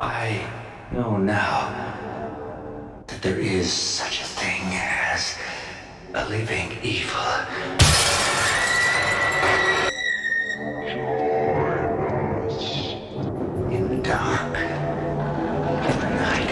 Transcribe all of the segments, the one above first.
I know now that there is such a thing as a living evil. In the dark, in the night.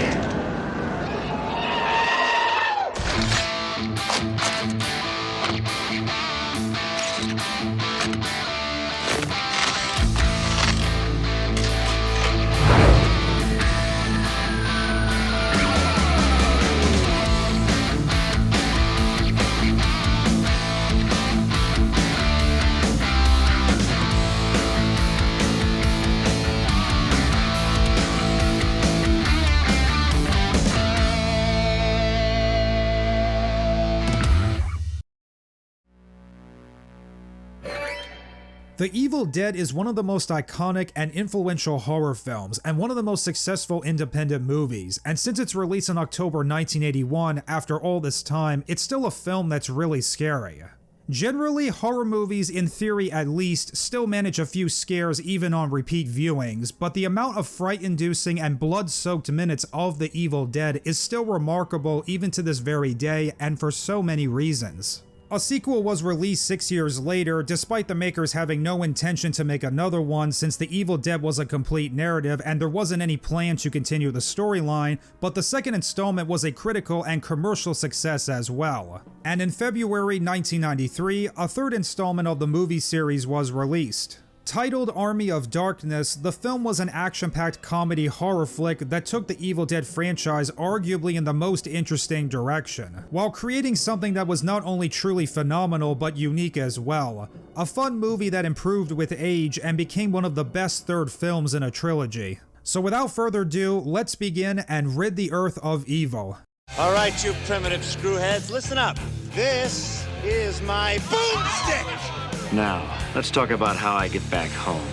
The Evil Dead is one of the most iconic and influential horror films, and one of the most successful independent movies, and since its release in October 1981, after all this time, it's still a film that's really scary. Generally, horror movies, in theory at least, still manage a few scares even on repeat viewings, but the amount of fright-inducing and blood-soaked minutes of The Evil Dead is still remarkable even to this very day, and for so many reasons. A sequel was released 6 years later, despite the makers having no intention to make another one since The Evil Dead was a complete narrative and there wasn't any plan to continue the storyline, but the second installment was a critical and commercial success as well. And in February 1993, a third installment of the movie series was released. Titled Army of Darkness, the film was an action-packed comedy horror flick that took the Evil Dead franchise arguably in the most interesting direction, while creating something that was not only truly phenomenal but unique as well. A fun movie that improved with age and became one of the best third films in a trilogy. So without further ado, let's begin and rid the earth of evil. All right, you primitive screwheads, listen up. This is my boomstick! Now, let's talk about how I get back home.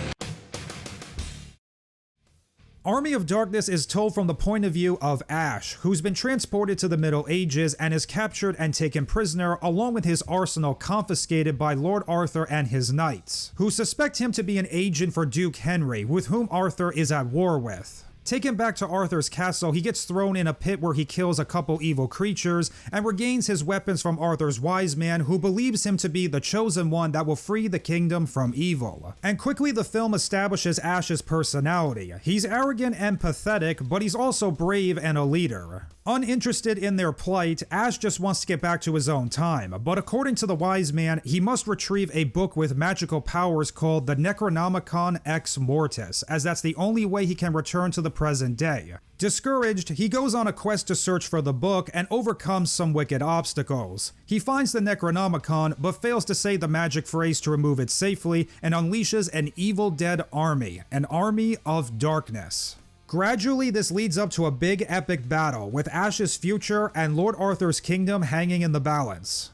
Army of Darkness is told from the point of view of Ash, who's been transported to the Middle Ages and is captured and taken prisoner along with his arsenal confiscated by Lord Arthur and his knights, who suspect him to be an agent for Duke Henry, with whom Arthur is at war with. Taken back to Arthur's castle, he gets thrown in a pit where he kills a couple evil creatures and regains his weapons from Arthur's wise man, who believes him to be the chosen one that will free the kingdom from evil. And quickly the film establishes Ash's personality. He's arrogant and pathetic, but he's also brave and a leader. Uninterested in their plight, Ash just wants to get back to his own time, but according to the wise man, he must retrieve a book with magical powers called the Necronomicon Ex Mortis, as that's the only way he can return to the present day. Discouraged, he goes on a quest to search for the book and overcomes some wicked obstacles. He finds the Necronomicon, but fails to say the magic phrase to remove it safely, and unleashes an Evil Dead army, an army of darkness. Gradually, this leads up to a big epic battle, with Ash's future and Lord Arthur's kingdom hanging in the balance.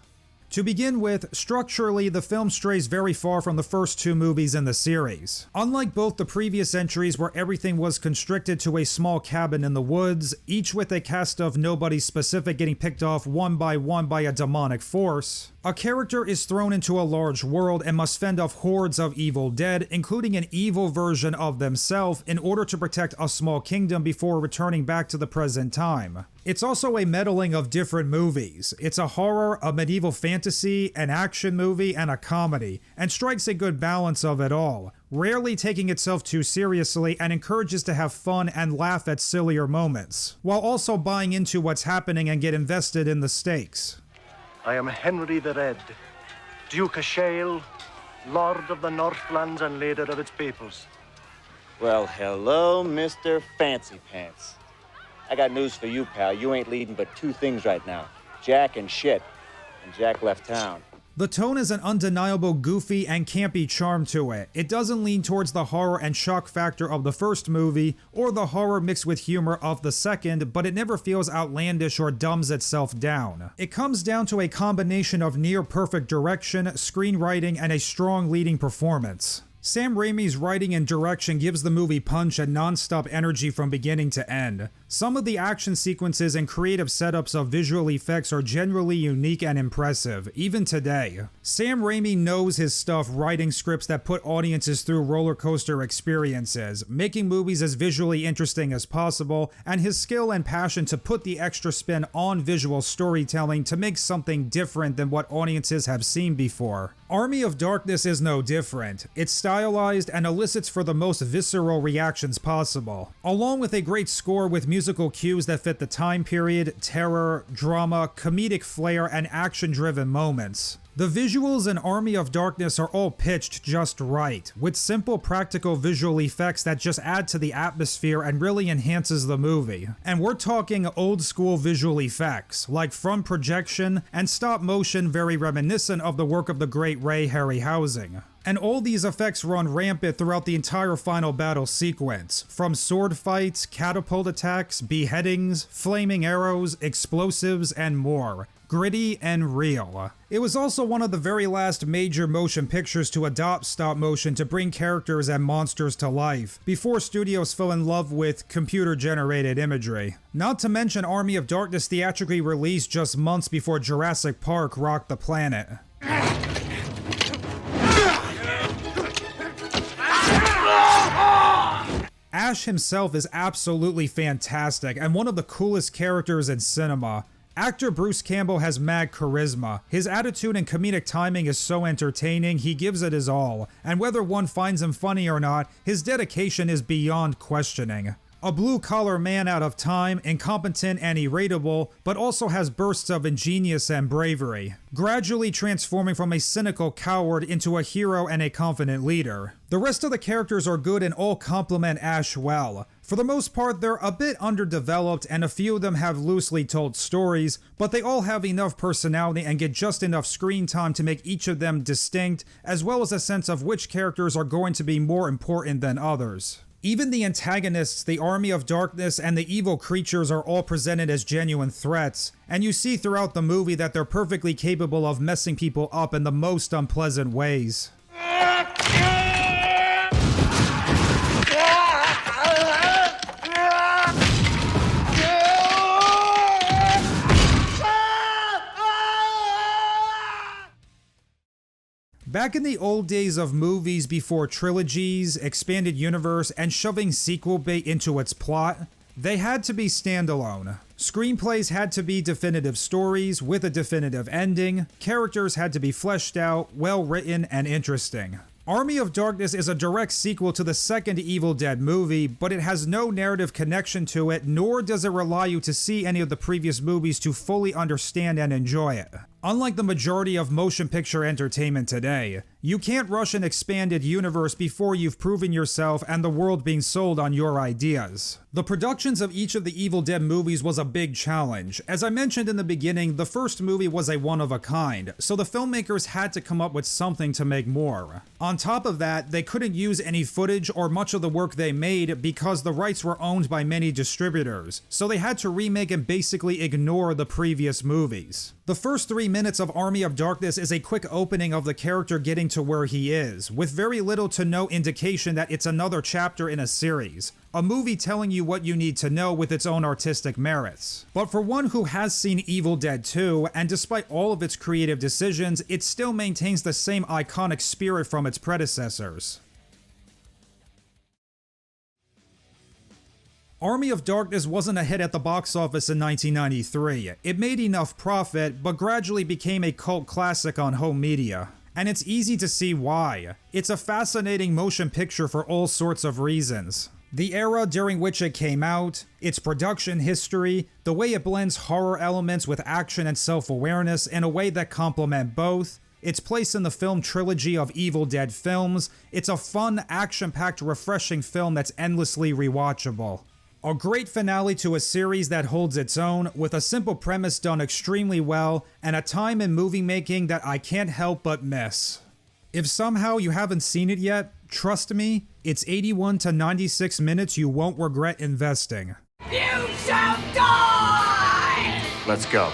To begin with, structurally, the film strays very far from the first two movies in the series. Unlike both the previous entries where everything was constricted to a small cabin in the woods, each with a cast of nobody specific getting picked off one by a demonic force, a character is thrown into a large world and must fend off hordes of evil dead, including an evil version of themselves, in order to protect a small kingdom before returning back to the present time. It's also a meddling of different movies. It's a horror, a medieval fantasy, an action movie, and a comedy, and strikes a good balance of it all, rarely taking itself too seriously, and encourages to have fun and laugh at sillier moments, while also buying into what's happening and get invested in the stakes. I am Henry the Red, Duke of Shale, Lord of the Northlands and leader of its peoples. Well, hello, Mr. Fancy Pants. I got news for you, pal. You ain't leading but two things right now. Jack and shit. And Jack left town. The tone has an undeniable goofy and campy charm to it. It doesn't lean towards the horror and shock factor of the first movie, or the horror mixed with humor of the second, but it never feels outlandish or dumbs itself down. It comes down to a combination of near-perfect direction, screenwriting, and a strong leading performance. Sam Raimi's writing and direction gives the movie punch and non-stop energy from beginning to end. Some of the action sequences and creative setups of visual effects are generally unique and impressive, even today. Sam Raimi knows his stuff writing scripts that put audiences through roller coaster experiences, making movies as visually interesting as possible, and his skill and passion to put the extra spin on visual storytelling to make something different than what audiences have seen before. Army of Darkness is no different. It's stylized and elicits for the most visceral reactions possible, along with a great score with musical cues that fit the time period, terror, drama, comedic flair, and action-driven moments. The visuals in Army of Darkness are all pitched just right, with simple practical visual effects that just add to the atmosphere and really enhances the movie. And we're talking old school visual effects, like front projection and stop motion very reminiscent of the work of the great Ray Harryhausen. And all these effects run rampant throughout the entire final battle sequence, from sword fights, catapult attacks, beheadings, flaming arrows, explosives, and more. Gritty and real. It was also one of the very last major motion pictures to adopt stop motion to bring characters and monsters to life, before studios fell in love with computer-generated imagery. Not to mention Army of Darkness theatrically released just months before Jurassic Park rocked the planet. Ash himself is absolutely fantastic and one of the coolest characters in cinema. Actor Bruce Campbell has mad charisma. His attitude and comedic timing is so entertaining, he gives it his all. And whether one finds him funny or not, his dedication is beyond questioning. A blue-collar man out of time, incompetent and irritable, but also has bursts of ingenious and bravery, gradually transforming from a cynical coward into a hero and a confident leader. The rest of the characters are good and all complement Ash well. For the most part, they're a bit underdeveloped and a few of them have loosely told stories, but they all have enough personality and get just enough screen time to make each of them distinct, as well as a sense of which characters are going to be more important than others. Even the antagonists, the Army of Darkness, and the evil creatures are all presented as genuine threats, and you see throughout the movie that they're perfectly capable of messing people up in the most unpleasant ways. Back in the old days of movies before trilogies, expanded universe, and shoving sequel bait into its plot, they had to be standalone. Screenplays had to be definitive stories with a definitive ending, characters had to be fleshed out, well written, and interesting. Army of Darkness is a direct sequel to the second Evil Dead movie, but it has no narrative connection to it, nor does it rely you to see any of the previous movies to fully understand and enjoy it. Unlike the majority of motion picture entertainment today, you can't rush an expanded universe before you've proven yourself and the world being sold on your ideas. The productions of each of the Evil Dead movies was a big challenge. As I mentioned in the beginning, the first movie was a one-of-a-kind, so the filmmakers had to come up with something to make more. On top of that, they couldn't use any footage or much of the work they made because the rights were owned by many distributors, so they had to remake and basically ignore the previous movies. The first 3 minutes of Army of Darkness is a quick opening of the character getting to where he is, with very little to no indication that it's another chapter in a series. A movie telling you what you need to know with its own artistic merits. But for one who has seen Evil Dead 2, and despite all of its creative decisions, it still maintains the same iconic spirit from its predecessors. Army of Darkness wasn't a hit at the box office in 1993. It made enough profit, but gradually became a cult classic on home media. And it's easy to see why. It's a fascinating motion picture for all sorts of reasons. The era during which it came out, its production history, the way it blends horror elements with action and self-awareness in a way that complement both, its place in the film trilogy of Evil Dead films. It's a fun, action-packed, refreshing film that's endlessly rewatchable. A great finale to a series that holds its own, with a simple premise done extremely well, and a time in movie making that I can't help but miss. If somehow you haven't seen it yet, trust me, it's 81 to 96 minutes you won't regret investing. You shall die! Let's go.